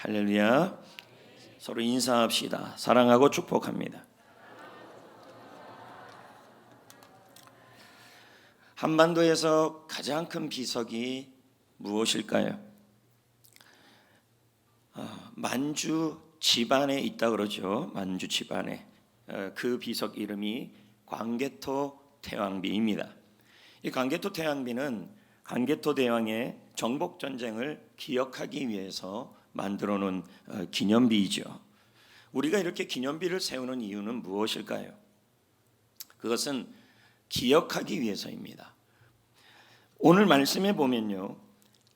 할렐루야. 서로 인사합시다. 사랑하고 축복합니다. 한반도에서 가장 큰 비석이 무엇일까요? 만주 집안에 있다 그러죠. 만주 집안에. 그 비석 이름이 광개토 태왕비입니다. 이 광개토 태왕비는 광개토 대왕의 정복 전쟁을 기억하기 위해서 만들어 놓은 기념비이죠. 우리가 이렇게 기념비를 세우는 이유는 무엇일까요? 그것은 기억하기 위해서입니다. 오늘 말씀에 보면요,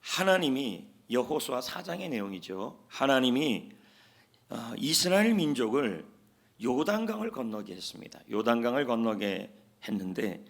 하나님이 여호수아 4장의 내용이죠. 하나님이 이스라엘 민족을 요단강을 건너게 했습니다. 요단강을 건너게 했는데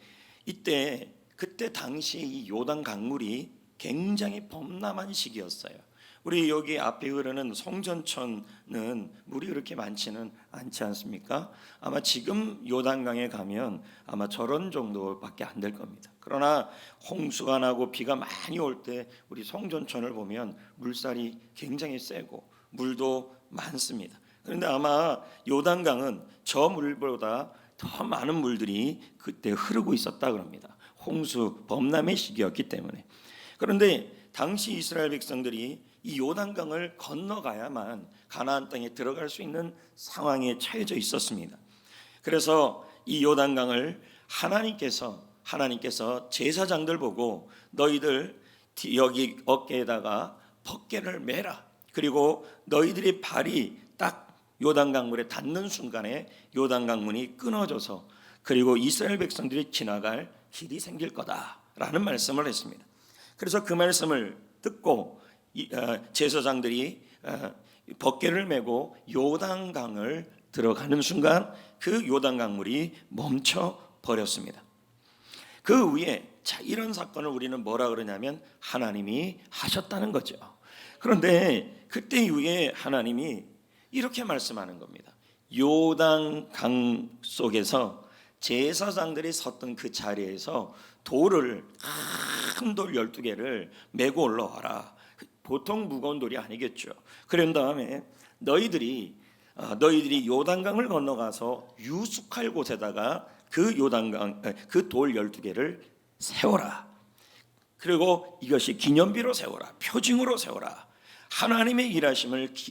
그때 당시 이 요단 강물이 굉장히 범람한 시기였어요. 우리 여기 앞에 흐르는 송전천은 물이 그렇게 많지는 않지 않습니까? 아마 지금 요단강에 가면 아마 저런 정도밖에 안 될 겁니다. 그러나 홍수가 나고 비가 많이 올 때 우리 송전천을 보면 물살이 굉장히 세고 물도 많습니다. 그런데 아마 요단강은 저 물보다 더 많은 물들이 그때 흐르고 있었다 그럽니다. 홍수 범람의 시기였기 때문에. 그런데 당시 이스라엘 백성들이 이 요단강을 건너가야만 가나안 땅에 들어갈 수 있는 상황에 처해져 있었습니다. 그래서 이 요단강을 하나님께서 제사장들 보고 너희들 여기 어깨에다가 덮개를 매라. 그리고 너희들의 발이 딱 요단강 물에 닿는 순간에 요단강 문이 끊어져서 그리고 이스라엘 백성들이 지나갈 길이 생길 거다라는 말씀을 했습니다. 그래서 그 말씀을 듣고 제사장들이 덮개를 메고 요단강을 들어가는 순간 그 요단강 물이 멈춰 버렸습니다. 그 위에 이런 사건을 우리는 뭐라 그러냐면 하나님이 하셨다는 거죠. 그런데 그때 이후에 하나님이 이렇게 말씀하는 겁니다. 요단강 속에서 제사장들이 섰던 그 자리에서 큰 돌 12개를 메고 올라와라. 보통 무거운 돌이 아니겠죠. 그런 다음에 너희들이 요단강을 건너가서 유숙할 곳에다가 그 돌 12개를 세워라. 그리고 이것이 기념비로 세워라. 표징으로 세워라. 하나님의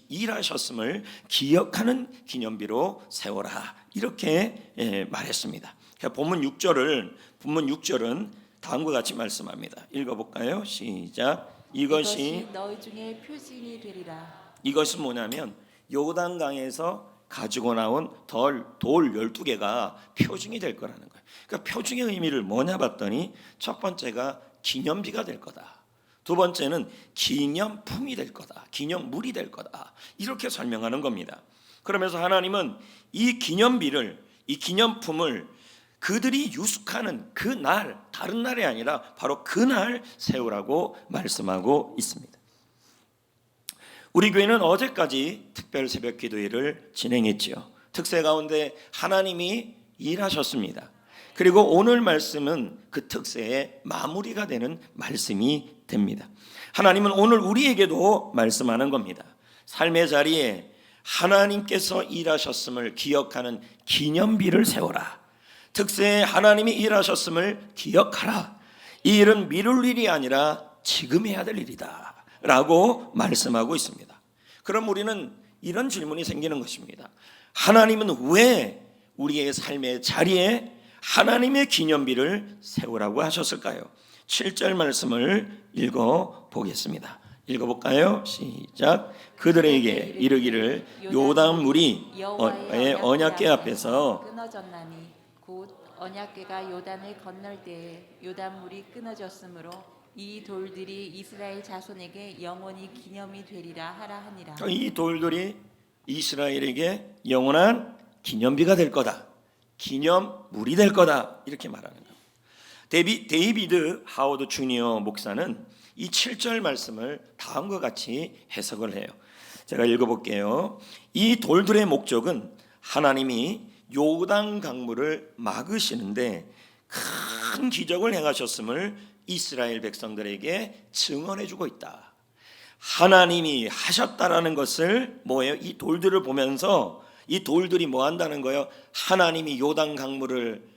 일하셨음을 기억하는 기념비로 세워라. 이렇게 말했습니다. 본문 6절은 다음과 같이 말씀합니다. 읽어볼까요? 시작. 이것이 너희 중에 표징이 되리라. 이것은 뭐냐면 요단강에서 가지고 나온 돌 12개가 표징이 될 거라는 거예요. 그러니까 표징의 의미를 뭐냐 봤더니 첫 번째가 기념비가 될 거다. 두 번째는 기념품이 될 거다. 기념물이 될 거다. 이렇게 설명하는 겁니다. 그러면서 하나님은 이 기념품을 그들이 유숙하는 그 날, 다른 날이 아니라 바로 그날 세우라고 말씀하고 있습니다. 우리 교회는 어제까지 특별 새벽 기도회를 진행했지요. 특세 가운데 하나님이 일하셨습니다. 그리고 오늘 말씀은 그 특세의 마무리가 되는 말씀이 됩니다. 하나님은 오늘 우리에게도 말씀하는 겁니다. 삶의 자리에 하나님께서 일하셨음을 기억하는 기념비를 세워라. 특세에 하나님이 일하셨음을 기억하라. 이 일은 미룰 일이 아니라 지금 해야 될 일이다 라고 말씀하고 있습니다. 그럼 우리는 이런 질문이 생기는 것입니다. 하나님은 왜 우리의 삶의 자리에 하나님의 기념비를 세우라고 하셨을까요? 7절 말씀을 읽어보겠습니다. 읽어볼까요? 시작. 그들에게 이르기를 요단 물이 여호와의 언약궤 앞에서 끊어졌나니 곧 언약궤가 요단을 건널 때에 요단 물이 끊어졌으므로 이 돌들이 이스라엘 자손에게 영원히 기념이 되리라 하라 하니라. 이 돌들이 이스라엘에게 영원한 기념비가 될 거다. 기념물이 될 거다. 이렇게 말하는 겁니다. 데이비드 하워드 주니어 목사는 이 7절 말씀을 다음과 같이 해석을 해요. 제가 읽어볼게요. 이 돌들의 목적은 하나님이 요단 강물을 막으시는데 큰 기적을 행하셨음을 이스라엘 백성들에게 증언해주고 있다. 하나님이 하셨다라는 것을 뭐예요? 이 돌들을 보면서 이 돌들이 뭐 한다는 거예요? 하나님이 요단 강물을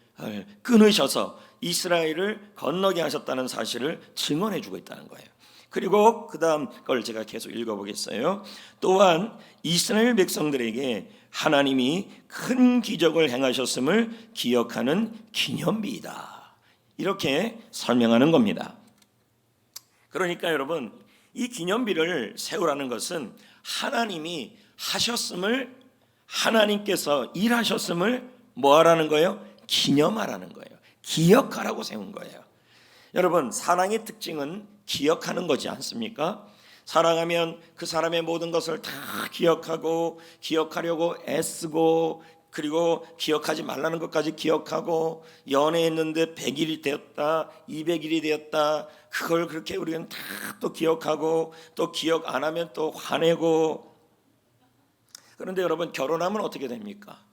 끊으셔서 이스라엘을 건너게 하셨다는 사실을 증언해 주고 있다는 거예요. 그리고 그 다음 걸 제가 계속 읽어보겠어요. 또한 이스라엘 백성들에게 하나님이 큰 기적을 행하셨음을 기억하는 기념비이다, 이렇게 설명하는 겁니다. 그러니까 여러분, 이 기념비를 세우라는 것은 하나님이 하셨음을, 하나님께서 일하셨음을 뭐 하라는 거예요? 기념하라는 거예요. 기억하라고 세운 거예요. 여러분, 사랑의 특징은 기억하는 거지 않습니까? 사랑하면 그 사람의 모든 것을 다 기억하고, 기억하려고 애쓰고, 그리고 기억하지 말라는 것까지 기억하고, 연애했는데 100일이 되었다, 200일이 되었다, 그걸 그렇게 우리는 다 또 기억하고, 또 기억 안 하면 또 화내고. 그런데 여러분, 결혼하면 어떻게 됩니까?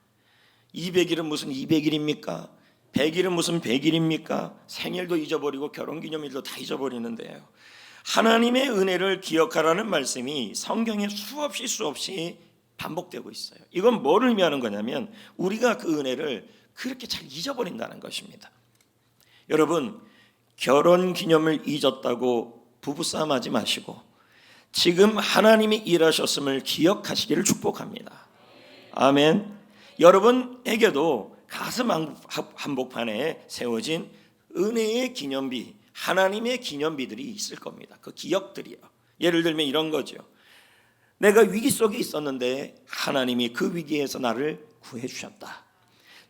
200일은 무슨 200일입니까? 100일은 무슨 100일입니까? 생일도 잊어버리고 결혼기념일도 다 잊어버리는데요. 하나님의 은혜를 기억하라는 말씀이 성경에 수없이 반복되고 있어요. 이건 뭐를 의미하는 거냐면 우리가 그 은혜를 그렇게 잘 잊어버린다는 것입니다. 여러분, 결혼기념을 잊었다고 부부싸움 하지 마시고 지금 하나님이 일하셨음을 기억하시기를 축복합니다. 아멘. 여러분에게도 가슴 한복판에 세워진 은혜의 기념비, 하나님의 기념비들이 있을 겁니다. 그 기억들이요. 예를 들면 이런 거죠. 내가 위기 속에 있었는데 하나님이 그 위기에서 나를 구해 주셨다.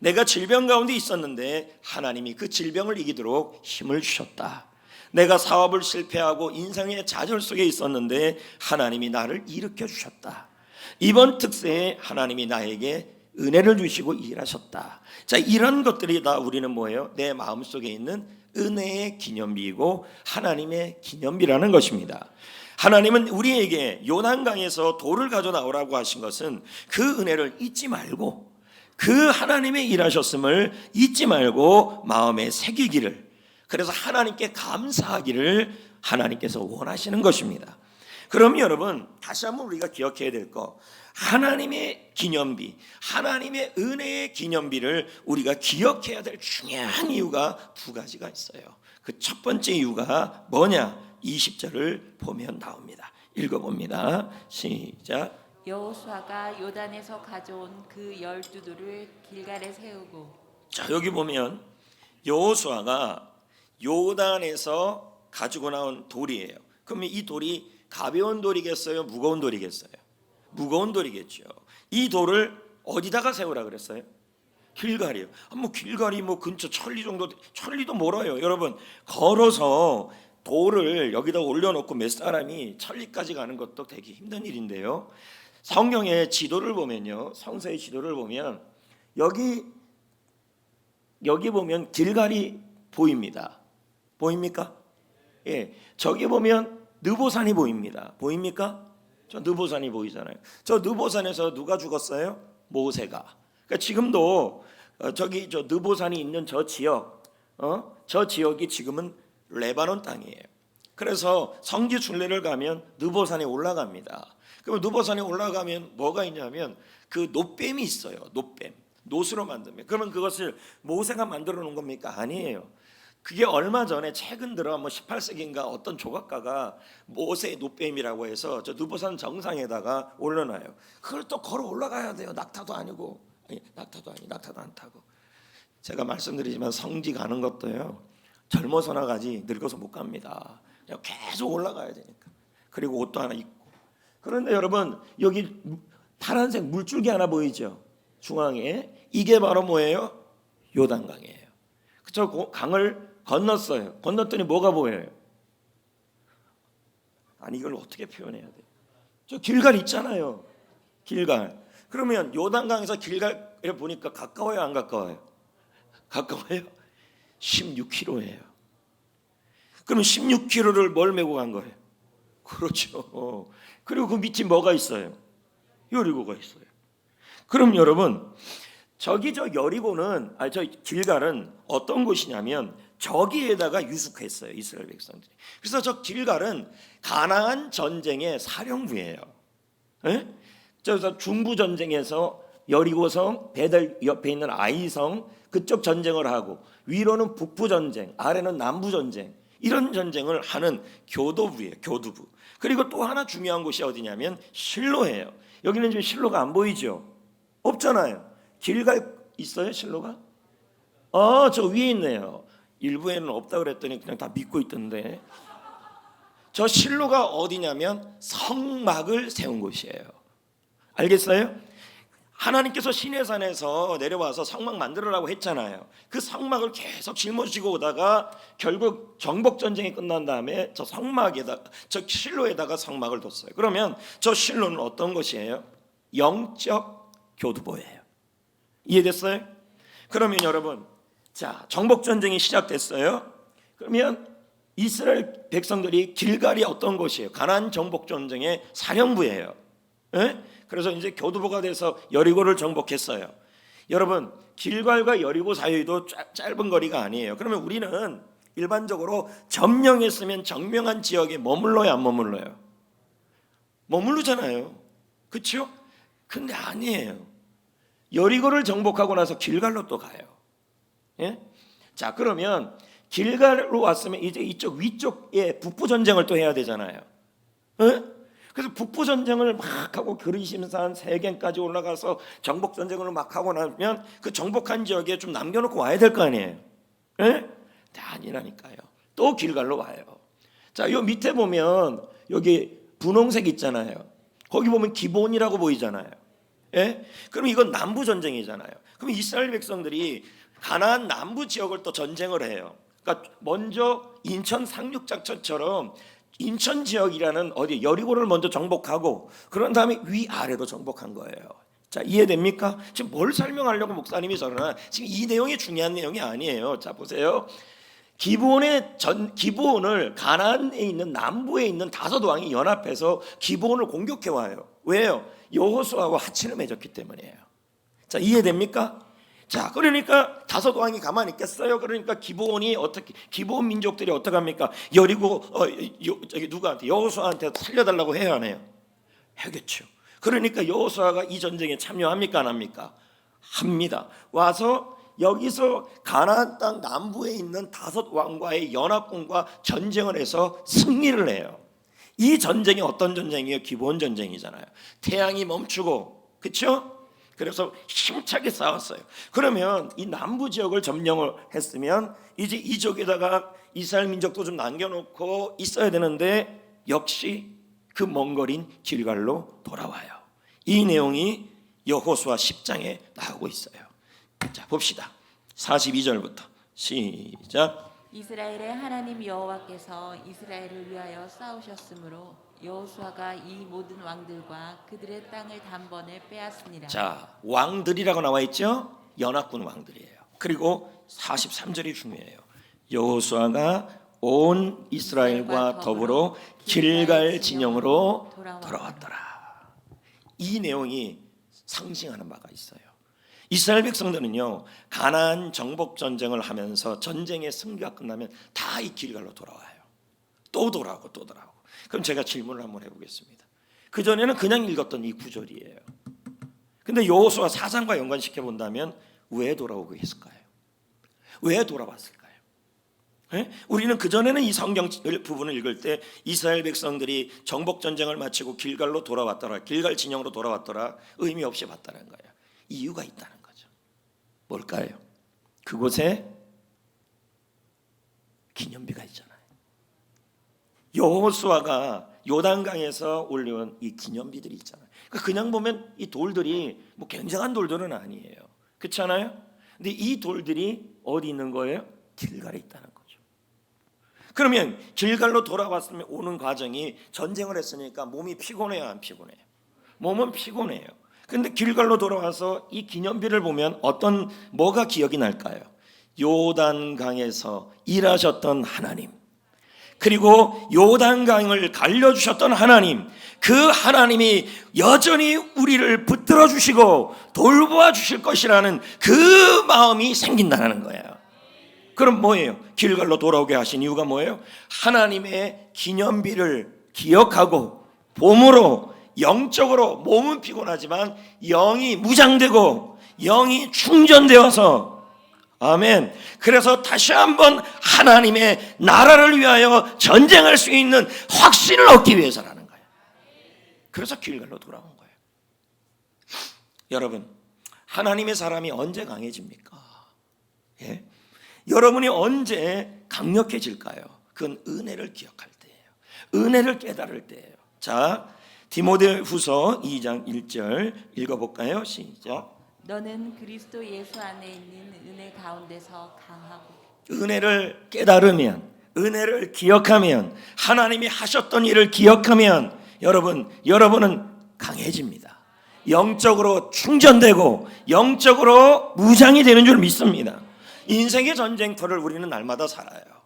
내가 질병 가운데 있었는데 하나님이 그 질병을 이기도록 힘을 주셨다. 내가 사업을 실패하고 인생의 좌절 속에 있었는데 하나님이 나를 일으켜 주셨다. 이번 특세에 하나님이 나에게 은혜를 주시고 일하셨다. 자, 이런 것들이 다 우리는 뭐예요? 내 마음속에 있는 은혜의 기념비이고 하나님의 기념비라는 것입니다. 하나님은 우리에게 요단강에서 돌을 가져 나오라고 하신 것은 그 은혜를 잊지 말고, 그 하나님의 일하셨음을 잊지 말고 마음에 새기기를, 그래서 하나님께 감사하기를 하나님께서 원하시는 것입니다. 그럼 여러분, 다시 한번 우리가 기억해야 될 거, 하나님의 기념비, 하나님의 은혜의 기념비를 우리가 기억해야 될 중요한 이유가 두 가지가 있어요. 그 첫 번째 이유가 뭐냐? 20절을 보면 나옵니다. 읽어봅니다. 시작. 여호수아가 요단에서 가져온 그 12돌을 길갈에 세우고. 자, 여기 보면 여호수아가 요단에서 가지고 나온 돌이에요. 그러면 이 돌이 가벼운 돌이겠어요? 무거운 돌이겠어요? 무거운 돌이겠죠. 이 돌을 어디다가 세우라 그랬어요? 길갈이요. 길갈이 근처 천리 정도, 천리도 멀어요. 여러분, 걸어서 돌을 여기다 올려놓고 몇 사람이 천리까지 가는 것도 되게 힘든 일인데요. 성경의 지도를 보면요, 성서의 지도를 보면 여기 보면 길갈이 보입니다. 보입니까? 예, 저기 보면 느보산이 보입니다. 보입니까? 저 느보산이 보이잖아요. 저 느보산에서 누가 죽었어요? 모세가. 그러니까 지금도 저 느보산이 있는 저 지역, 저 지역이 지금은 레바논 땅이에요. 그래서 성지 순례를 가면 느보산에 올라갑니다. 그럼 느보산에 올라가면 뭐가 있냐면 그 놋뱀이 있어요. 놋뱀, 놋으로 만들면. 그러면 그것을 모세가 만들어 놓은 겁니까? 아니에요. 그게 얼마 전에 최근 들어 18세기인가 어떤 조각가가 모세의 놋뱀이라고 해서 저 느보산 정상에다가 올려놔요. 그걸 또 걸어 올라가야 돼요. 낙타도 아니고, 낙타도 안 타고. 제가 말씀드리지만 성지 가는 것도요, 젊어서나 가지 늙어서 못 갑니다. 그냥 계속 올라가야 되니까. 그리고 옷도 하나 입고. 그런데 여러분, 여기 파란색 물줄기 하나 보이죠? 중앙에. 이게 바로 뭐예요? 요단강이에요. 저 강을 건넜어요. 건넜더니 뭐가 보여요? 아니, 이걸 어떻게 표현해야 돼요? 저 길갈 있잖아요. 길갈. 그러면 요단강에서 길갈에 보니까 가까워요, 안 가까워요? 가까워요? 16km예요. 그럼 16km를 뭘 메고 간 거예요? 그렇죠. 그리고 그 밑에 뭐가 있어요? 여리고가 있어요. 그럼 여러분, 저기 저 여리고는 저 길갈은 어떤 곳이냐면 저기에다가 유숙했어요, 이스라엘 백성들이. 그래서 저 길갈은 가나안 전쟁의 사령부예요. 예? 저 중부 전쟁에서 여리고성, 베델 옆에 있는 아이성 그쪽 전쟁을 하고 위로는 북부 전쟁, 아래는 남부 전쟁, 이런 전쟁을 하는 교도부예요, 교두부. 그리고 또 하나 중요한 곳이 어디냐면 실로예요. 여기는 지금 실로가 안 보이죠? 없잖아요. 길갈 있어요, 실로가? 저 위에 있네요. 일부에는 없다 그랬더니 그냥 다 믿고 있던데. 저 실로가 어디냐면 성막을 세운 곳이에요. 알겠어요? 하나님께서 시내산에서 내려와서 성막 만들으라고 했잖아요. 그 성막을 계속 짊어지고 오다가 결국 정복 전쟁이 끝난 다음에 저 성막에다, 저 실로에다가 성막을 뒀어요. 그러면 저 실로는 어떤 것이에요? 영적 교두보예요. 이해됐어요? 그러면 여러분, 자, 정복 전쟁이 시작됐어요. 그러면 이스라엘 백성들이 길갈이 어떤 곳이에요? 가나안 정복 전쟁의 사령부예요. 예? 그래서 이제 교두보가 돼서 여리고를 정복했어요. 여러분, 길갈과 여리고 사이도 짧은 거리가 아니에요. 그러면 우리는 일반적으로 점령했으면 정명한 지역에 머물러야 안 머물러요? 머무르잖아요. 그렇죠? 근데 아니에요. 여리고를 정복하고 나서 길갈로 또 가요. 예? 자, 그러면 길갈로 왔으면 이제 이쪽 위쪽에 북부 전쟁을 또 해야 되잖아요. 예? 그래서 북부 전쟁을 막 하고 그리심산 세겐까지 올라가서 정복 전쟁을 막 하고 나면 그 정복한 지역에 좀 남겨놓고 와야 될 거 아니에요. 예? 아니라니까요. 또 길갈로 와요. 자, 요 밑에 보면 여기 분홍색 있잖아요. 거기 보면 기본이라고 보이잖아요. 예? 그럼 이건 남부 전쟁이잖아요. 그럼 이스라엘 백성들이 가나안 남부 지역을 또 전쟁을 해요. 그러니까 먼저 인천 상륙작전처럼 인천 지역이라는 어디 여리고를 먼저 정복하고 그런 다음에 위아래로 정복한 거예요. 자, 이해됩니까? 지금 뭘 설명하려고 목사님이 저러나 지금 이 내용이 중요한 내용이 아니에요. 자, 보세요. 기브온을 가나안에 있는 남부에 있는 다섯 왕이 연합해서 기브온을 공격해 와요. 왜요? 여호수아와 합친을 맺었기 때문이에요. 자, 이해됩니까? 자, 그러니까 다섯 왕이 가만히 있겠어요? 그러니까 기브온이 어떻게, 기브온 민족들이 어떻게 합니까? 여리고 저기 누구한테, 여호수아한테 살려달라고 해야 하네요. 하겠죠. 그러니까 여호수아가 이 전쟁에 참여합니까, 안 합니까? 합니다. 와서 여기서 가나안 땅 남부에 있는 다섯 왕과의 연합군과 전쟁을 해서 승리를 해요. 이 전쟁이 어떤 전쟁이에요? 기브온 전쟁이잖아요. 태양이 멈추고, 그렇죠? 그래서 힘차게 싸웠어요. 그러면 이 남부 지역을 점령을 했으면 이제 이쪽에다가 이스라엘 민족도 좀 남겨놓고 있어야 되는데 역시 그 먼 거리인 길갈로 돌아와요. 이 내용이 여호수아 10장에 나오고 있어요. 자, 봅시다. 42절부터 시작. 이스라엘의 하나님 여호와께서 이스라엘을 위하여 싸우셨으므로 여호수아가 이 모든 왕들과 그들의 땅을 단번에 빼앗으니라. 자, 왕들이라고 나와 있죠? 연합군 왕들이에요. 그리고 43절이 중요해요. 여호수아가 온 이스라엘과 더불어 길갈 진영으로 돌아왔더라. 이 내용이 상징하는 바가 있어요. 이스라엘 백성들은요, 가나안 정복 전쟁을 하면서 전쟁의 승리가 끝나면 다 이 길갈로 돌아와요. 또 돌아오고 또 돌아오고. 그럼 제가 질문을 한번 해보겠습니다. 그 전에는 그냥 읽었던 이 구절이에요. 근데 여호수아 4장과 연관시켜 본다면 왜 돌아오고 했을까요? 왜 돌아왔을까요? 예? 우리는 그 전에는 이 성경 부분을 읽을 때 이스라엘 백성들이 정복 전쟁을 마치고 길갈로 돌아왔더라, 길갈 진영으로 돌아왔더라, 의미 없이 봤다는 거예요. 이유가 있다는 거죠. 뭘까요? 그곳에 기념비가 있잖아요. 여호수아가 요단강에서 올려온 이 기념비들이 있잖아요. 그러니까 그냥 보면 이 돌들이 뭐 굉장한 돌들은 아니에요. 그렇잖아요? 근데 이 돌들이 어디 있는 거예요? 길갈에 있다는 거죠. 그러면 길갈로 돌아왔으면 오는 과정이 전쟁을 했으니까 몸이 피곤해요, 안 피곤해요? 몸은 피곤해요. 근데 길갈로 돌아와서 이 기념비를 보면 뭐가 기억이 날까요? 요단강에서 일하셨던 하나님, 그리고 요단강을 갈려주셨던 하나님, 그 하나님이 여전히 우리를 붙들어 주시고 돌보아 주실 것이라는 그 마음이 생긴다는 거예요. 그럼 뭐예요? 길갈로 돌아오게 하신 이유가 뭐예요? 하나님의 기념비를 기억하고 봄으로 영적으로 몸은 피곤하지만 영이 무장되고 영이 충전되어서, 아멘. 그래서 다시 한번 하나님의 나라를 위하여 전쟁할 수 있는 확신을 얻기 위해서라는 거예요. 그래서 길갈로 돌아온 거예요. 여러분, 하나님의 사람이 언제 강해집니까? 예? 여러분이 언제 강력해질까요? 그건 은혜를 기억할 때예요. 은혜를 깨달을 때예요. 자, 디모데후서 2장 1절 읽어볼까요? 시작. 너는 그리스도 예수 안에 있는 은혜 가운데서 강하고. 은혜를 깨달으면, 은혜를 기억하면, 하나님이 하셨던 일을 기억하면 여러분은 강해집니다. 영적으로 충전되고 영적으로 무장이 되는 줄 믿습니다. 인생의 전쟁터를 우리는 날마다 살아요.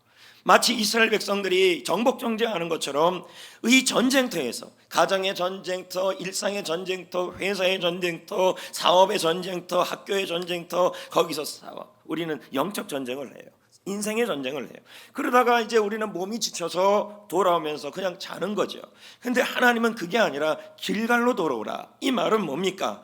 마치 이스라엘 백성들이 정복 정쟁하는 것처럼 이 전쟁터에서, 가정의 전쟁터, 일상의 전쟁터, 회사의 전쟁터, 사업의 전쟁터, 학교의 전쟁터, 거기서 싸워. 우리는 영적 전쟁을 해요. 인생의 전쟁을 해요. 그러다가 이제 우리는 몸이 지쳐서 돌아오면서 그냥 자는 거죠. 근데 하나님은 그게 아니라 길갈로 돌아오라. 이 말은 뭡니까?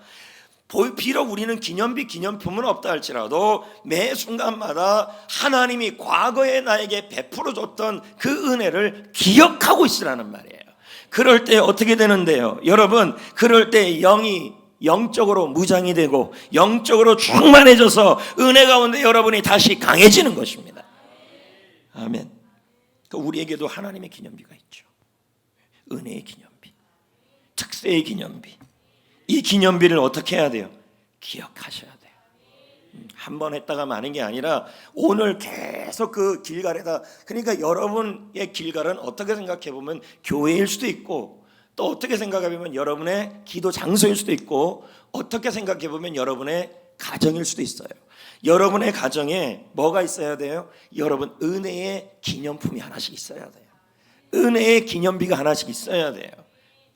비록 우리는 기념비, 기념품은 없다 할지라도 매 순간마다 하나님이 과거에 나에게 베풀어 줬던 그 은혜를 기억하고 있으라는 말이에요. 그럴 때 어떻게 되는데요? 여러분, 그럴 때 영이 영적으로 무장이 되고 영적으로 충만해져서 은혜 가운데 여러분이 다시 강해지는 것입니다. 아멘. 우리에게도 하나님의 기념비가 있죠. 은혜의 기념비, 특세의 기념비. 이 기념비를 어떻게 해야 돼요? 기억하셔야 돼요. 한 번 했다가 마는 게 아니라 오늘 계속 그 길갈에다, 그러니까 여러분의 길갈은 어떻게 생각해 보면 교회일 수도 있고, 또 어떻게 생각해 보면 여러분의 기도 장소일 수도 있고, 어떻게 생각해 보면 여러분의 가정일 수도 있어요. 여러분의 가정에 뭐가 있어야 돼요? 여러분 은혜의 기념품이 하나씩 있어야 돼요. 은혜의 기념비가 하나씩 있어야 돼요.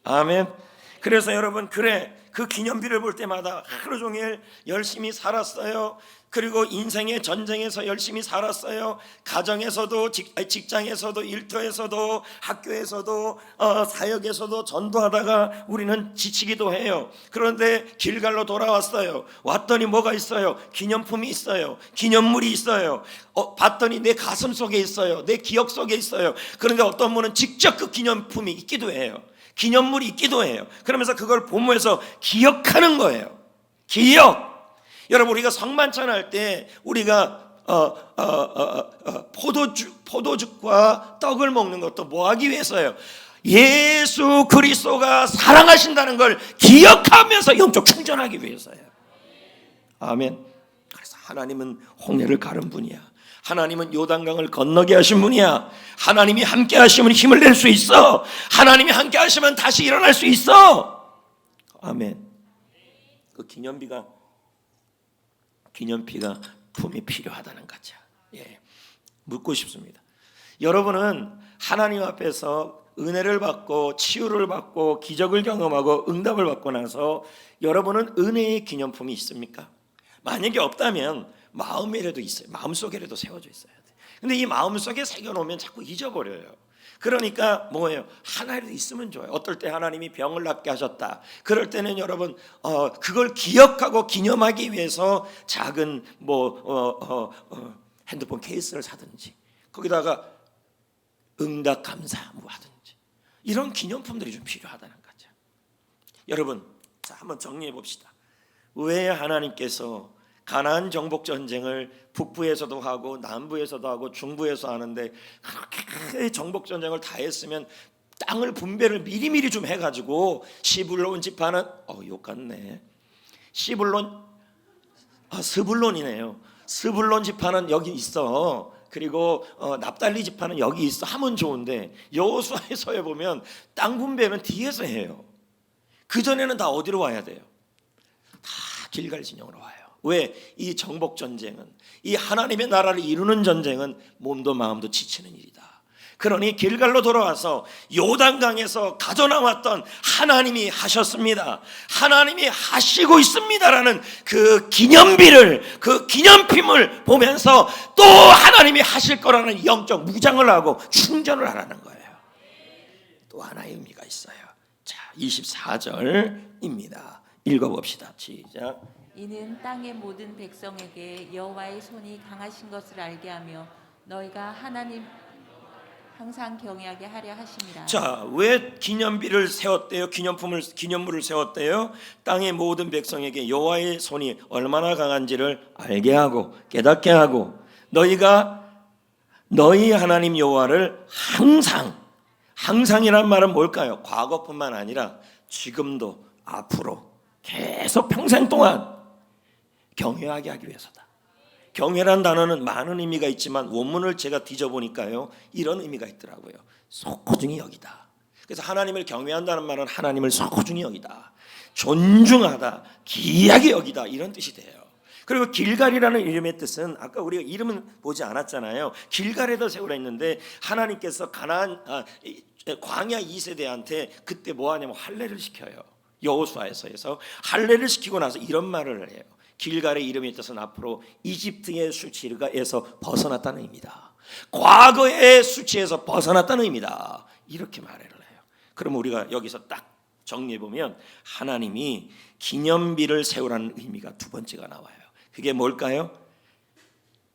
아멘. 그래서 여러분, 그 기념비를 볼 때마다 하루 종일 열심히 살았어요. 그리고 인생의 전쟁에서 열심히 살았어요. 가정에서도, 직장에서도, 일터에서도, 학교에서도, 사역에서도 전도하다가 우리는 지치기도 해요. 그런데 길갈로 돌아왔어요. 왔더니 뭐가 있어요? 기념품이 있어요. 기념물이 있어요. 봤더니 내 가슴 속에 있어요. 내 기억 속에 있어요. 그런데 어떤 분은 직접 그 기념품이 있기도 해요. 기념물이 있기도 해요. 그러면서 그걸 보면서 기억하는 거예요. 기억. 여러분, 우리가 성만찬 할 때 우리가 포도죽과 떡을 먹는 것도 뭐 하기 위해서요? 예수 그리스도가 사랑하신다는 걸 기억하면서 영적 충전하기 위해서요. 아멘. 그래서 하나님은 홍해를 가른 분이야. 하나님은 요단강을 건너게 하신 분이야. 하나님이 함께 하시면 힘을 낼 수 있어. 하나님이 함께 하시면 다시 일어날 수 있어. 아멘. 그 기념비가 품이 필요하다는 거죠. 예. 묻고 싶습니다. 여러분은 하나님 앞에서 은혜를 받고 치유를 받고 기적을 경험하고 응답을 받고 나서 여러분은 은혜의 기념품이 있습니까? 만약에 없다면 마음에라도 있어요. 마음속에라도 세워져 있어야 돼. 근데 이 마음속에 새겨놓으면 자꾸 잊어버려요. 그러니까 뭐예요? 하나라도 있으면 좋아요. 어떨 때 하나님이 병을 낫게 하셨다. 그럴 때는 여러분 그걸 기억하고 기념하기 위해서 작은 핸드폰 케이스를 사든지 거기다가 응답 감사 하든지 이런 기념품들이 좀 필요하다는 거죠. 여러분, 자, 한번 정리해 봅시다. 왜 하나님께서 가나안 정복 전쟁을 북부에서도 하고 남부에서도 하고 중부에서 하는데 그렇게 정복 전쟁을 다 했으면 땅을 분배를 미리미리 좀 해가지고 시불론 지파는 욕 같네. 스불론이네요. 스불론 지파는 여기 있어. 그리고 납달리 지파는 여기 있어 하면 좋은데 여호수아에서에 보면 땅 분배는 뒤에서 해요. 그 전에는 다 어디로 와야 돼요? 다 길갈 진영으로 와요. 왜? 이 정복 전쟁은, 이 하나님의 나라를 이루는 전쟁은 몸도 마음도 지치는 일이다. 그러니 길갈로 돌아와서 요단강에서 가져나왔던 하나님이 하셨습니다, 하나님이 하시고 있습니다라는 그 기념비를, 그 기념품을 보면서 또 하나님이 하실 거라는 영적 무장을 하고 충전을 하라는 거예요. 또 하나의 의미가 있어요. 자, 24절입니다. 읽어봅시다. 시작. 이는 땅의 모든 백성에게 여호와의 손이 강하신 것을 알게 하며 너희가 하나님 항상 경외하게 하려 하심이라. 자, 왜 기념비를 세웠대요? 기념물을 세웠대요? 땅의 모든 백성에게 여호와의 손이 얼마나 강한지를 알게 하고 깨닫게 하고, 너희가 너희 하나님 여호와를 항상이란 말은 뭘까요? 과거뿐만 아니라 지금도 앞으로 계속 평생 동안 경외하게 하기 위해서다. 경외란 단어는 많은 의미가 있지만 원문을 제가 뒤져보니까요, 이런 의미가 있더라고요. 소중히 여기다. 그래서 하나님을 경외한다는 말은 하나님을 소중히 여기다, 존중하다, 귀하게 여기다, 이런 뜻이 돼요. 그리고 길갈이라는 이름의 뜻은 아까 우리가 이름은 보지 않았잖아요. 길갈에다 세우라 했는데 하나님께서 광야 2세대한테 그때 뭐 하냐면 할례를 시켜요. 여호수아에서 할례를 시키고 나서 이런 말을 해요. 길갈의 이름의 뜻은 앞으로 이집트의 수치에서 벗어났다는 의미다, 과거의 수치에서 벗어났다는 의미다, 이렇게 말을 해요. 그럼 우리가 여기서 딱 정리해보면 하나님이 기념비를 세우라는 의미가 두 번째가 나와요. 그게 뭘까요?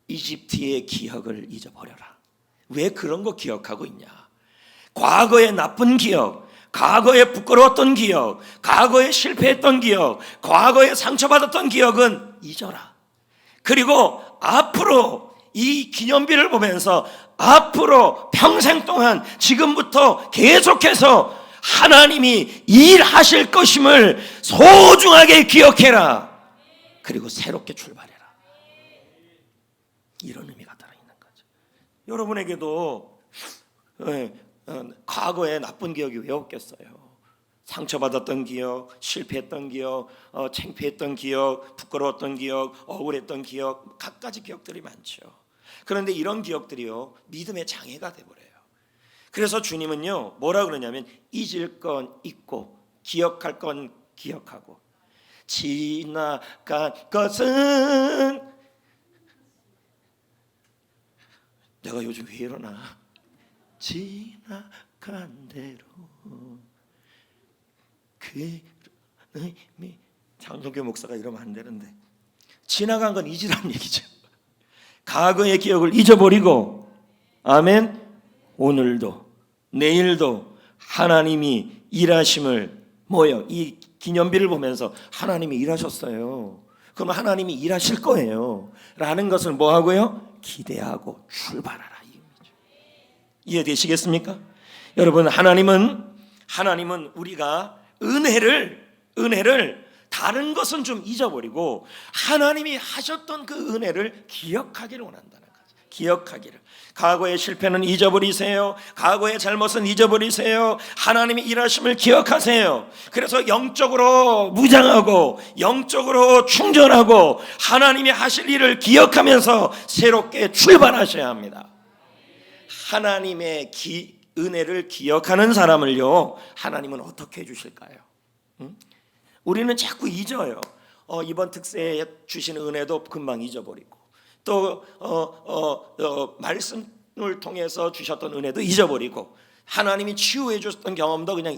이집트의 기억을 잊어버려라. 왜 그런 거 기억하고 있냐? 과거의 나쁜 기억, 과거에 부끄러웠던 기억, 과거에 실패했던 기억, 과거에 상처받았던 기억은 잊어라. 그리고 앞으로 이 기념비를 보면서 앞으로 평생 동안 지금부터 계속해서 하나님이 일하실 것임을 소중하게 기억해라. 그리고 새롭게 출발해라. 이런 의미가 들어있는 거죠. 여러분에게도 과거에 나쁜 기억이 왜 없겠어요? 상처받았던 기억, 실패했던 기억, 창피했던 기억, 부끄러웠던 기억, 억울했던 기억, 갖가지 기억들이 많죠. 그런데 이런 기억들이요, 믿음의 장애가 돼버려요. 그래서 주님은요, 뭐라 그러냐면 잊을 건 잊고 기억할 건 기억하고, 지나간 것은, 내가 요즘 왜 이러나, 지나간 대로 그 의미. 장성교 목사가 이러면 안 되는데, 지나간 건 잊으라는 얘기죠. 과거의 기억을 잊어버리고, 아멘, 오늘도 내일도 하나님이 일하심을, 뭐요? 이 기념비를 보면서 하나님이 일하셨어요, 그럼 하나님이 일하실 거예요 라는 것을 뭐 하고요? 기대하고 출발하라. 이해되시겠습니까? 여러분, 하나님은 우리가 은혜를 다른 것은 좀 잊어버리고 하나님이 하셨던 그 은혜를 기억하기를 원한다는 거죠. 기억하기를. 과거의 실패는 잊어버리세요. 과거의 잘못은 잊어버리세요. 하나님이 일하심을 기억하세요. 그래서 영적으로 무장하고 영적으로 충전하고 하나님이 하실 일을 기억하면서 새롭게 출발하셔야 합니다. 하나님의 은혜를 기억하는 사람을요, 하나님은 어떻게 해주실까요? 우리는 자꾸 잊어요. 이번 특세에 주신 은혜도 금방 잊어버리고, 또 말씀을 통해서 주셨던 은혜도 잊어버리고, 하나님이 치유해 주셨던 경험도 그냥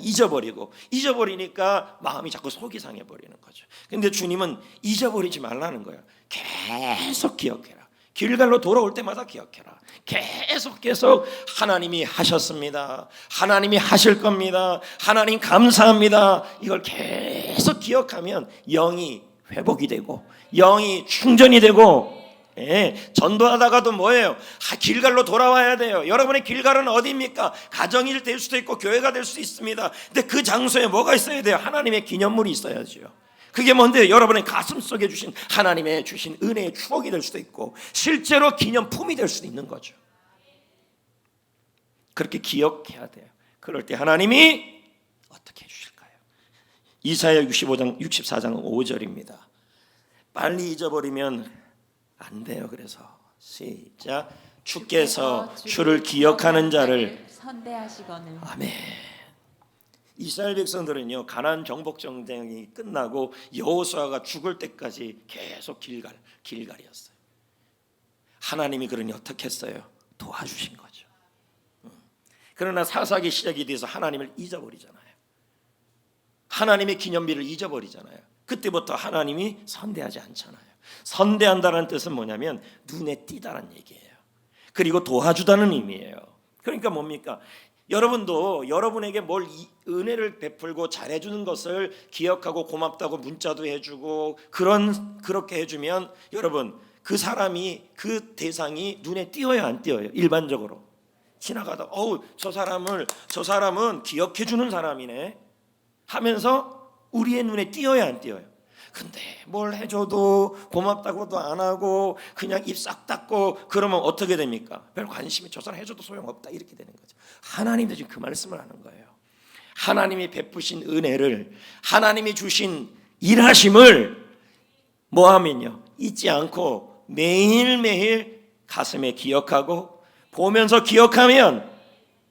잊어버리니까 마음이 자꾸 속이 상해버리는 거죠. 근데 주님은 잊어버리지 말라는 거예요. 계속 기억해라. 길갈로 돌아올 때마다 기억해라. 계속 하나님이 하셨습니다, 하나님이 하실 겁니다, 하나님 감사합니다, 이걸 계속 기억하면 영이 회복이 되고 영이 충전이 되고, 전도하다가도 뭐예요? 길갈로 돌아와야 돼요. 여러분의 길갈은 어디입니까? 가정일 될 수도 있고 교회가 될 수 있습니다. 근데 그 장소에 뭐가 있어야 돼요? 하나님의 기념물이 있어야죠. 그게 뭔데? 여러분의 가슴 속에 주신 하나님의 주신 은혜의 추억이 될 수도 있고 실제로 기념품이 될 수도 있는 거죠. 그렇게 기억해야 돼요. 그럴 때 하나님이 어떻게 해주실까요? 이사야 64장 5절입니다. 빨리 잊어버리면 안 돼요. 그래서 시작. 주께서 주를 기억하는 자를. 선대하시거늘. 아멘. 이스라엘 백성들은요, 가나안 정복 전쟁이 끝나고 여호수아가 죽을 때까지 계속 길갈이었어요. 하나님이 그러니 어떻게 했어요? 도와주신 거죠. 그러나 사사기 시작이 돼서 하나님을 잊어버리잖아요. 하나님의 기념비를 잊어버리잖아요. 그때부터 하나님이 선대하지 않잖아요. 선대한다는 뜻은 뭐냐면 눈에 띄다는 얘기예요. 그리고 도와주다는 의미예요. 그러니까 뭡니까? 여러분도 여러분에게 뭘 은혜를 베풀고 잘해주는 것을 기억하고 고맙다고 문자도 해주고 그렇게 해주면 여러분 그 사람이 그 대상이 눈에 띄어요, 안 띄어요? 일반적으로 지나가다 저 사람은 기억해주는 사람이네 하면서 우리의 눈에 띄어요, 안 띄어요? 근데 뭘 해줘도 고맙다고도 안 하고 그냥 입 싹 닫고 그러면 어떻게 됩니까? 별 관심이 저 사람 해줘도 소용없다 이렇게 되는 거죠. 하나님도 지금 그 말씀을 하는 거예요. 하나님이 베푸신 은혜를, 하나님이 주신 일하심을 뭐하면요, 잊지 않고 매일매일 가슴에 기억하고 보면서 기억하면,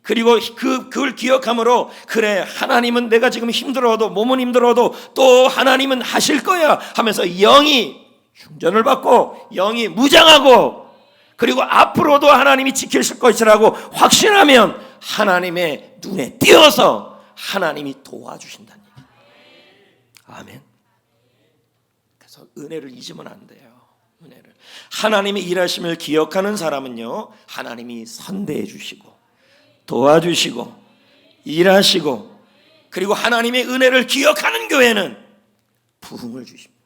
그리고 그걸 기억함으로 그래 하나님은 내가 지금 힘들어도 몸은 힘들어도 또 하나님은 하실 거야 하면서 영이 충전을 받고 영이 무장하고 그리고 앞으로도 하나님이 지키실 것이라고 확신하면 하나님의 눈에 띄어서 하나님이 도와주신다는 얘기예요. 아멘. 그래서 은혜를 잊으면 안 돼요. 은혜를. 하나님의 일하심을 기억하는 사람은요, 하나님이 선대해 주시고 도와주시고 일하시고 그리고 하나님의 은혜를 기억하는 교회는 부흥을 주십니다.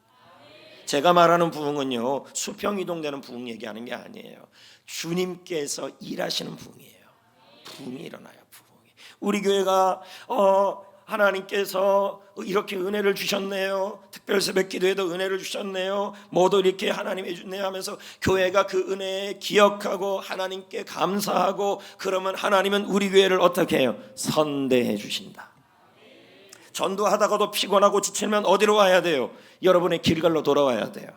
제가 말하는 부흥은요, 수평 이동되는 부흥 얘기하는 게 아니에요. 주님께서 일하시는 부흥이에요. 부흥이 일어나요. 부흥이. 우리 교회가 하나님께서 이렇게 은혜를 주셨네요. 특별 새벽 기도에도 은혜를 주셨네요. 뭐도 이렇게 하나님 해주네요 하면서 교회가 그 은혜에 기억하고 하나님께 감사하고 그러면 하나님은 우리 교회를 어떻게 해요? 선대해 주신다. 전도하다가도 피곤하고 지치면 어디로 와야 돼요? 여러분의 길갈로 돌아와야 돼요.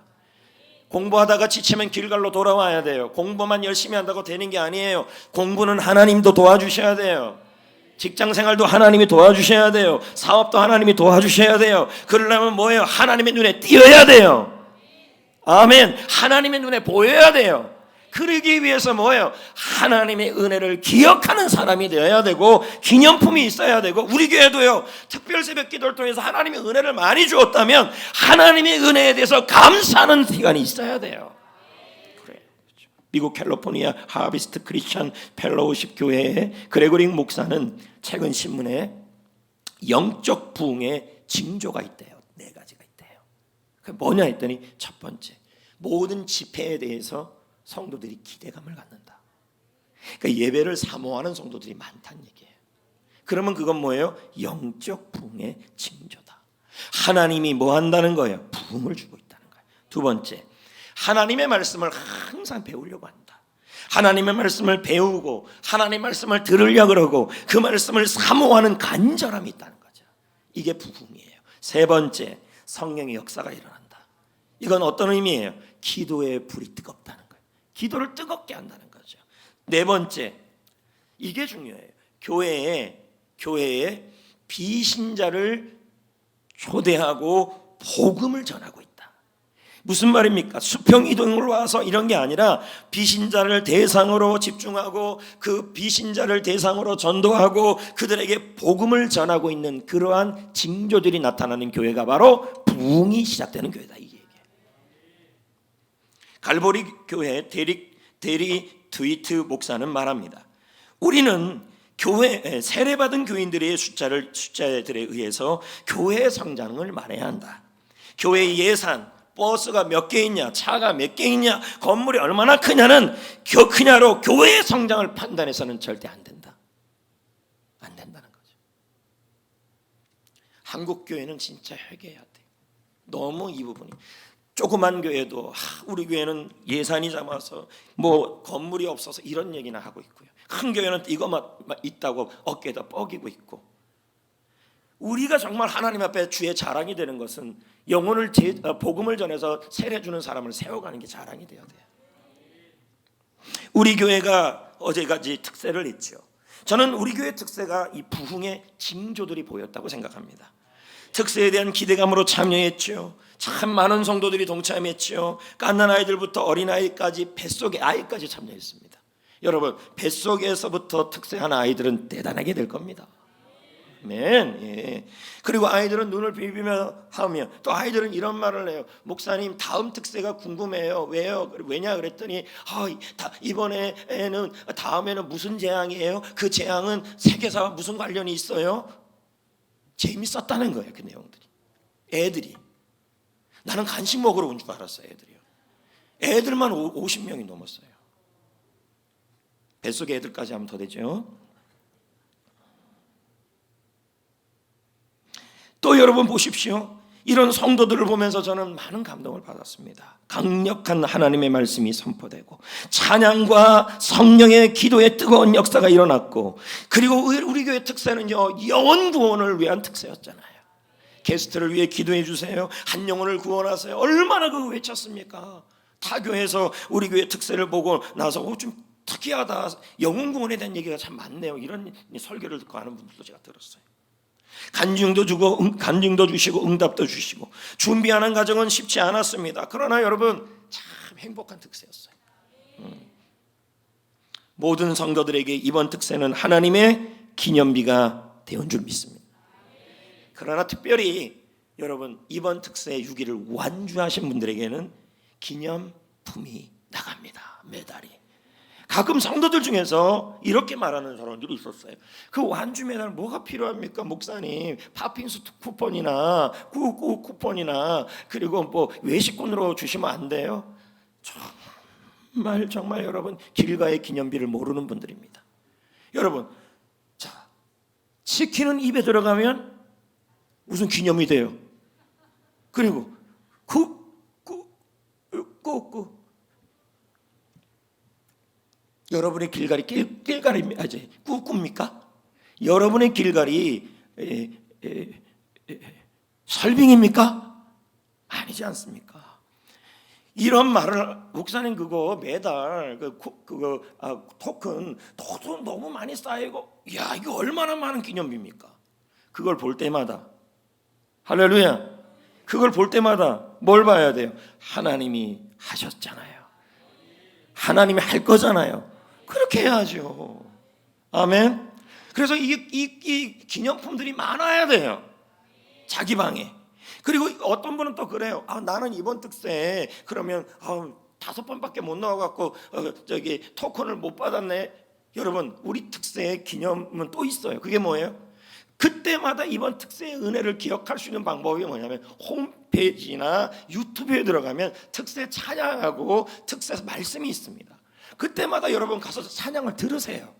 공부하다가 지치면 길갈로 돌아와야 돼요. 공부만 열심히 한다고 되는 게 아니에요. 공부는 하나님도 도와주셔야 돼요. 직장생활도 하나님이 도와주셔야 돼요. 사업도 하나님이 도와주셔야 돼요. 그러려면 뭐예요? 하나님의 눈에 띄어야 돼요. 아멘. 하나님의 눈에 보여야 돼요. 그러기 위해서 뭐예요? 하나님의 은혜를 기억하는 사람이 되어야 되고 기념품이 있어야 되고, 우리 교회도요, 특별 새벽 기도를 통해서 하나님의 은혜를 많이 주었다면 하나님의 은혜에 대해서 감사하는 시간이 있어야 돼요. 그래요. 미국 캘리포니아 하비스트 크리스천 펠로우십 교회의 그레고리 목사는 최근 신문에 영적 부흥의 징조가 있대요. 4가지가 있대요. 그게 뭐냐 했더니, 첫 번째, 모든 집회에 대해서 성도들이 기대감을 갖는다. 그러니까 예배를 사모하는 성도들이 많다는 얘기예요. 그러면 그건 뭐예요? 영적 부흥의 징조다. 하나님이 뭐 한다는 거예요? 부흥을 주고 있다는 거예요. 두 번째, 하나님의 말씀을 항상 배우려고 한다. 하나님의 말씀을 배우고 하나님의 말씀을 들으려고 그러고 그 말씀을 사모하는 간절함이 있다는 거죠. 이게 부흥이에요. 세 번째, 성령의 역사가 일어난다. 이건 어떤 의미예요? 기도의 불이 뜨겁다는 거예요. 기도를 뜨겁게 한다는 거죠. 네 번째, 이게 중요해요. 교회에 비신자를 초대하고 복음을 전하고 있다. 무슨 말입니까? 수평 이동을 와서 이런 게 아니라 비신자를 대상으로 집중하고 그 비신자를 대상으로 전도하고 그들에게 복음을 전하고 있는 그러한 징조들이 나타나는 교회가 바로 부흥이 시작되는 교회다, 이 얘기예요. 갈보리 교회 데리 트위트 목사는 말합니다. 우리는 교회 세례받은 교인들의 숫자들에 의해서 교회의 성장을 말해야 한다. 교회의 예산, 버스가 몇 개 있냐, 차가 몇 개 있냐, 건물이 얼마나 크냐로 교회의 성장을 판단해서는 절대 안 된다. 안 된다는 거죠. 한국 교회는 진짜 회개해야 돼. 너무 이 부분이. 조그만 교회도 우리 교회는 예산이 작아서 뭐 건물이 없어서 이런 얘기나 하고 있고요. 큰 교회는 이것만 있다고 어깨에다 뻐기고 있고. 우리가 정말 하나님 앞에 주의 자랑이 되는 것은 복음을 전해서 세례 주는 사람을 세워가는 게 자랑이 되어야 돼요. 우리 교회가 어제까지 특세를 했죠. 저는 우리 교회 특세가 이 부흥의 징조들이 보였다고 생각합니다. 특세에 대한 기대감으로 참여했죠. 참 많은 성도들이 동참했죠. 갓난 아이들부터 어린아이까지, 뱃속의 아이까지 참여했습니다. 여러분, 뱃속에서부터 특세한 아이들은 대단하게 될 겁니다. 아멘. 예. 그리고 아이들은 눈을 비비며 하며, 또 아이들은 이런 말을 해요. 목사님, 다음 특세가 궁금해요. 왜요? 왜냐 그랬더니 이번에는, 다음에는 무슨 재앙이에요? 그 재앙은 세계사와 무슨 관련이 있어요? 재밌었다는 거예요. 그 내용들이. 애들이. 나는 간식 먹으러 온 줄 알았어요. 애들이요. 애들만 50명이 넘었어요. 뱃속에 애들까지 하면 더 되죠. 또 여러분 보십시오. 이런 성도들을 보면서 저는 많은 감동을 받았습니다. 강력한 하나님의 말씀이 선포되고, 찬양과 성령의 기도의 뜨거운 역사가 일어났고, 그리고 우리 교회 특세는요, 영혼 구원을 위한 특세였잖아요. 게스트를 위해 기도해 주세요. 한 영혼을 구원하세요. 얼마나 그거 외쳤습니까? 타 교회에서 우리 교회 특세를 보고 나서 좀 특이하다, 영혼 구원에 대한 얘기가 참 많네요, 이런 설교를 듣고 하는 분들도 제가 들었어요. 간증도 주시고 응답도 주시고, 준비하는 과정은 쉽지 않았습니다. 그러나 여러분, 참 행복한 특세였어요. 모든 성도들에게 이번 특세는 하나님의 기념비가 되온 줄 믿습니다. 그러나 특별히 여러분, 이번 특세의 6일을 완주하신 분들에게는 기념품이 나갑니다. 메달이. 가끔 성도들 중에서 이렇게 말하는 사람들이 있었어요. 그 완주 메달 뭐가 필요합니까, 목사님? 팥빙수 쿠폰이나 구구 쿠폰이나 그리고 뭐 외식권으로 주시면 안 돼요? 정말 여러분, 길가의 기념비를 모르는 분들입니다. 여러분, 자, 치킨은 입에 들어가면 무슨 기념이 돼요? 그리고 여러분의 길갈이 길갈입니까? 꾸꾸입니까? 여러분의 길갈이 설빙입니까? 아니지 않습니까? 이런 말을, 목사님 그거 매달 토큰 너무 많이 쌓이고, 야, 이거 얼마나 많은 기념비입니까? 그걸 볼 때마다, 할렐루야, 그걸 볼 때마다 뭘 봐야 돼요? 하나님이 하셨잖아요. 하나님이 할 거잖아요. 그렇게 해야죠. 아멘. 그래서 이 기념품들이 많아야 돼요, 자기 방에. 그리고 어떤 분은 또 그래요. 나는 이번 특세에 그러면 5번밖에 못 나와갖고 토큰을 못 받았네. 여러분, 우리 특세의 기념은 또 있어요. 그게 뭐예요? 그때마다 이번 특세의 은혜를 기억할 수 있는 방법이 뭐냐면, 홈페이지나 유튜브에 들어가면 특세 찬양하고 특세 말씀이 있습니다. 그때마다 여러분 가서 찬양을 들으세요.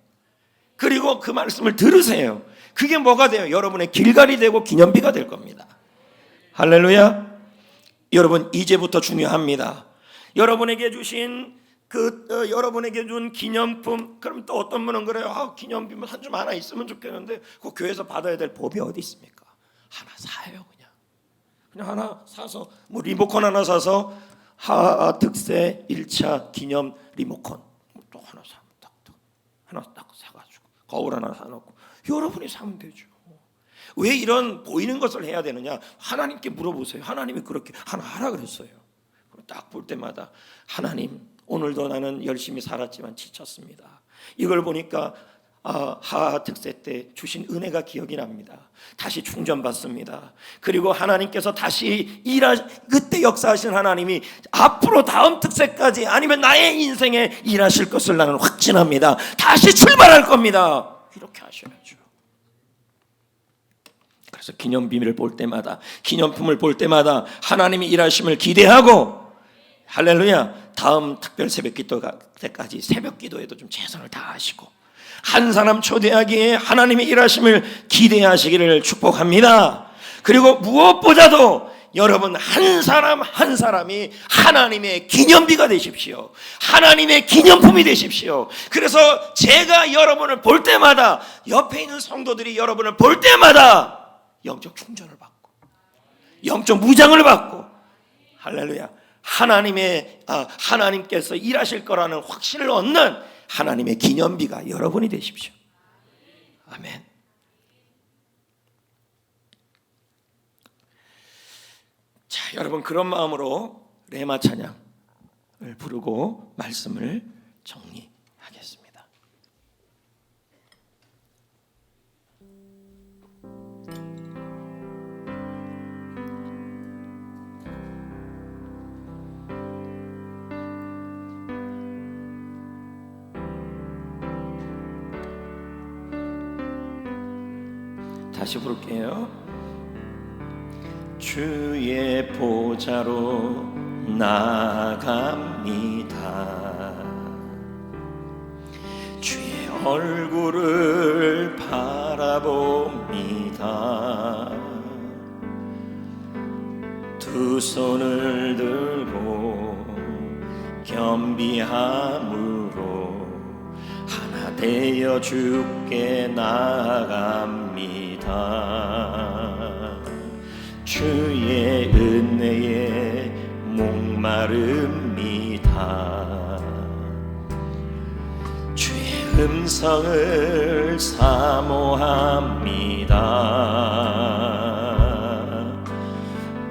그리고 그 말씀을 들으세요. 그게 뭐가 돼요? 여러분의 길갈이 되고 기념비가 될 겁니다. 할렐루야. 여러분, 이제부터 중요합니다. 여러분에게 주신 여러분에게 준 기념품. 그럼 또 어떤 분은 그래요. 기념비면 한 줌 하나 있으면 좋겠는데 그 교회에서 받아야 될 법이 어디 있습니까? 하나 사요. 그냥 하나 사서, 뭐 리모컨 하나 사서 특세 1차 기념 리모컨 또 하나 사면 하나 딱 사가지고 거울 하나 사놓고 여러분이 사면 되죠. 왜 이런 보이는 것을 해야 되느냐? 하나님께 물어보세요. 하나님이 그렇게 하나 하라 그랬어요. 딱 볼 때마다, 하나님, 오늘도 나는 열심히 살았지만 지쳤습니다. 이걸 보니까 하하 특세 때 주신 은혜가 기억이 납니다. 다시 충전받습니다. 그리고 하나님께서 다시 그때 역사하신 하나님이 앞으로 다음 특세까지, 아니면 나의 인생에 일하실 것을 나는 확신합니다. 다시 출발할 겁니다. 이렇게 하셔야죠. 그래서 기념비밀을 볼 때마다, 기념품을 볼 때마다 하나님이 일하심을 기대하고, 할렐루야, 다음 특별 새벽 기도 때까지 새벽 기도에도 좀 최선을 다하시고, 한 사람 초대하기에 하나님의 일하심을 기대하시기를 축복합니다. 그리고 무엇보다도 여러분, 한 사람 한 사람이 하나님의 기념비가 되십시오. 하나님의 기념품이 되십시오. 그래서 제가 여러분을 볼 때마다, 옆에 있는 성도들이 여러분을 볼 때마다 영적 충전을 받고, 영적 무장을 받고, 할렐루야, 하나님께서 일하실 거라는 확신을 얻는 하나님의 기념비가 여러분이 되십시오. 아멘. 자, 여러분 그런 마음으로 레마 찬양을 부르고 말씀을 정리하겠습니다. 다시 부를게요. 주의 보좌로 나아갑니다. 주의 얼굴을 바라봅니다. 두 손을 들고 겸비함으로 하나 되어 주께 나아갑니다. 주의 은혜에 목마릅니다. 주의 음성을 사모합니다.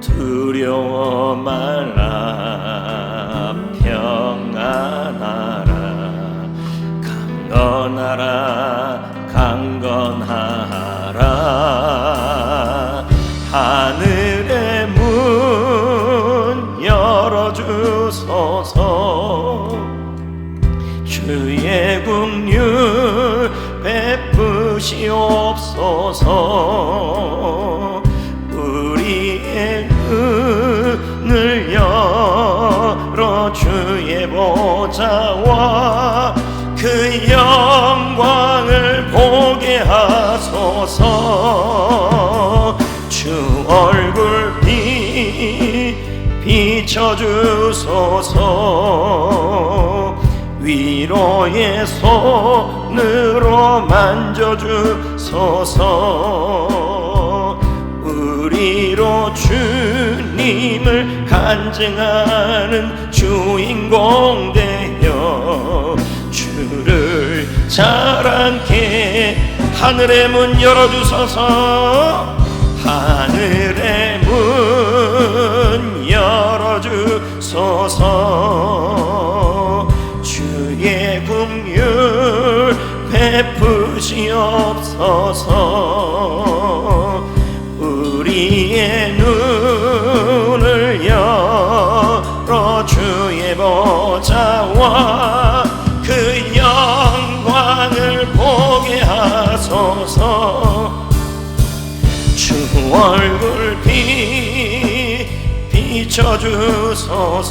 두려워 말라 평안하라 강건하라 강건하라. 하늘의 문 열어주소서. 주의 긍휼 베푸시옵소서. 우리의 눈을 열어 주의 보좌와 그 영광을 보게 하소서. 주 얼굴 비춰주소서. 위로의 손으로 만져주소서. 우리로 주님을 간증하는 주인공 되어 주를 자랑케 하늘의 문 열어주소서. 하늘의 문 열어주소서. 주의 긍휼 베푸시옵소서. 우리의 눈을 열어 주의 보좌와 그 영광을 보게 하소서. 주 얼굴 비춰주소서.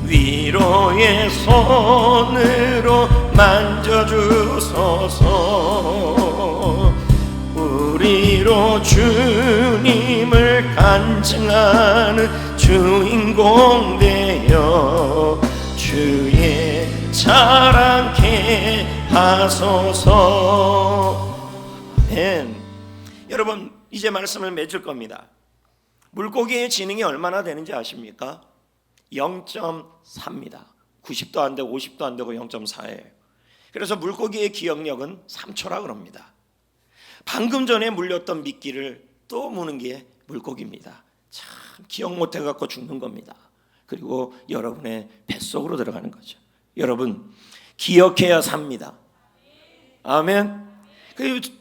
위로의 손으로 만져주소서. 우리로 주님을 간증하는 주인공 되어 주의 자랑케 하소서. 아멘. 여러분 이제 말씀을 맺을 겁니다. 물고기의 지능이 얼마나 되는지 아십니까? 0.4입니다. 90도 안 되고 50도 안 되고 0.4예요. 그래서 물고기의 기억력은 3초라 그럽니다. 방금 전에 물렸던 미끼를 또 무는 게 물고기입니다. 참 기억 못해 갖고 죽는 겁니다. 그리고 여러분의 뱃속으로 들어가는 거죠. 여러분 기억해야 삽니다. 아멘.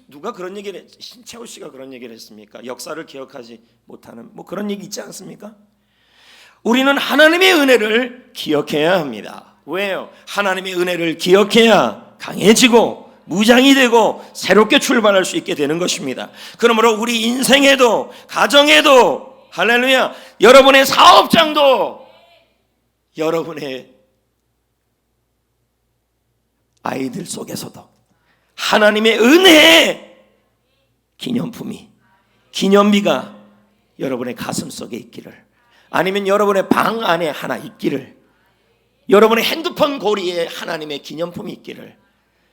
누가 그런 얘기를 했, 신채호 씨가 그런 얘기를 했습니까? 역사를 기억하지 못하는 뭐 그런 얘기 있지 않습니까? 우리는 하나님의 은혜를 기억해야 합니다. 왜요? 하나님의 은혜를 기억해야 강해지고 무장이 되고 새롭게 출발할 수 있게 되는 것입니다. 그러므로 우리 인생에도 가정에도 할렐루야, 여러분의 사업장도 여러분의 아이들 속에서도 하나님의 은혜의 기념품이, 기념비가 여러분의 가슴 속에 있기를, 아니면 여러분의 방 안에 하나 있기를, 여러분의 핸드폰 고리에 하나님의 기념품이 있기를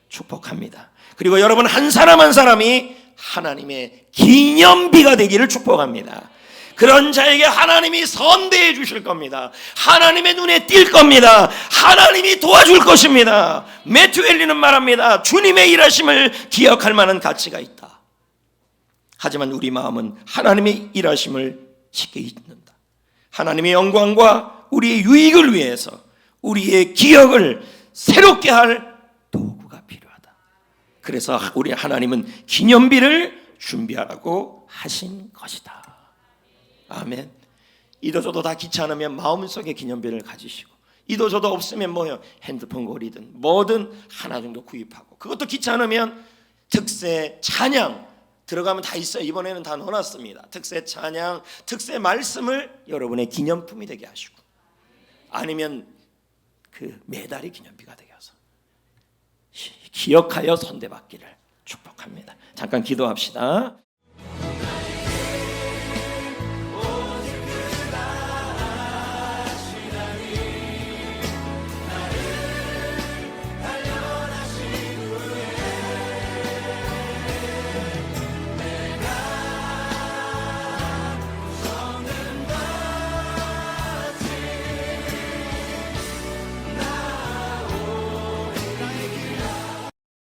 축복합니다. 그리고 여러분 한 사람 한 사람이 하나님의 기념비가 되기를 축복합니다. 그런 자에게 하나님이 선대해 주실 겁니다. 하나님의 눈에 띌 겁니다. 하나님이 도와줄 것입니다. 매튜 헨리는 말합니다. 주님의 일하심을 기억할 만한 가치가 있다. 하지만 우리 마음은 하나님의 일하심을 쉽게 잊는다. 하나님의 영광과 우리의 유익을 위해서 우리의 기억을 새롭게 할 도구가 필요하다. 그래서 우리 하나님은 기념비를 준비하라고 하신 것이다. 아멘. 이도저도 다 귀찮으면 마음속에 기념비를 가지시고, 이도저도 없으면 뭐요? 핸드폰 고리든 뭐든 하나 정도 구입하고, 그것도 귀찮으면 특세 찬양 들어가면 다 있어요. 이번에는 다 넣어놨습니다. 특세 찬양, 특세 말씀을 여러분의 기념품이 되게 하시고, 아니면 그 메달이 기념비가 되게 해서 기억하여 선대받기를 축복합니다. 잠깐 기도합시다.